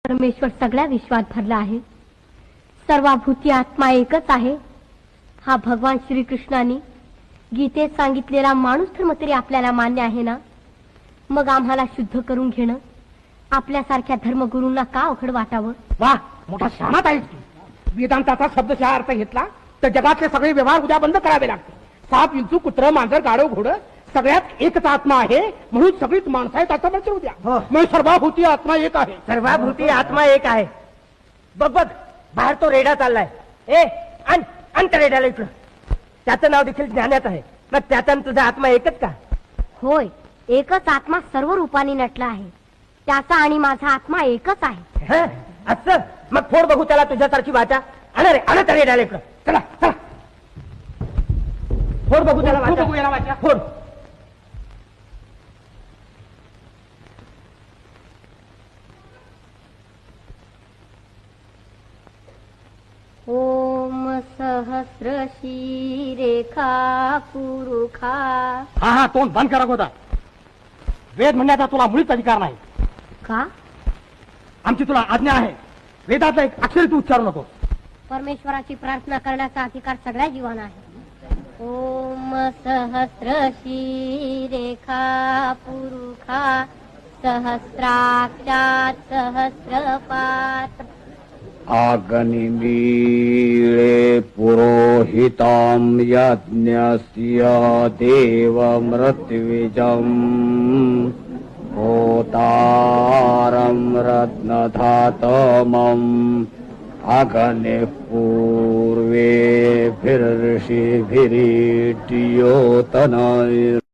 परमेश्वर सगळ्या विश्वात भरला आहे. सर्वभूती आत्मा एकच आहे हा भगवान श्रीकृष्णाने गीतेत सांगितलेला माणूस धर्म तरी आपल्याला मान्य आहे ना. मग आम्हाला शुद्ध करून घेणं आपल्यासारख्या धर्मगुरूंना का अवघड वाटावं. वा, मोठा शहाणा आहेस तू. वेदांताचा शब्दशः अर्थ घेतला तर जगातले सगळे व्यवहार उद्या बंद करावे लागते. साप, विंचू, कुत्र, मांजर, गाढव, घोडं सगळ्यात एकच आत्मा आहे म्हणून सगळीच माणसं आहेत असं म्हणतो उद्या. मग सर्वभूती आत्मा एक आहे. सर्वभूती आत्मा एक आहे. बघ बघ, बाहेर तो रेडा चाललाय. ए अंत रेड्याला इकडं. त्याचं नाव देखील ज्ञानात आहे. मग त्याचा तुझा आत्मा एकच का? होय, एकच आत्मा सर्व रूपाने नटला आहे. त्याचा आणि माझा आत्मा एकच आहे. असं मग फोड बघू त्याला तुझ्यासारखी वाचा. रे आण त्या रेड्याला इकडं. चला चला, फोड बघू त्याला फोड बघू याला वाचा. फोड. ओम सहस्र शीरेखा पुरुखा. हा, तोंड बंद करा गोदा. वेद म्हणण्याचा तुला मुळीच अधिकार नाही. का? आमची तुला आज्ञा आहे. वेदातला एक अक्षर तू उच्चारू नको. परमेश्वराची प्रार्थना करण्याचा अधिकार सगळ्या जीवांना आहे. ओम सहस्र शीरेखा पुरुखा सहस्राक्षात सहस्रपात. अग्निमीळे पुरोहितां यज्ञस्य देवमृत्विजम् होतारं रत्नधातमम् अग्निः पूर्वेभिर्षिभिरीड्योतनैः.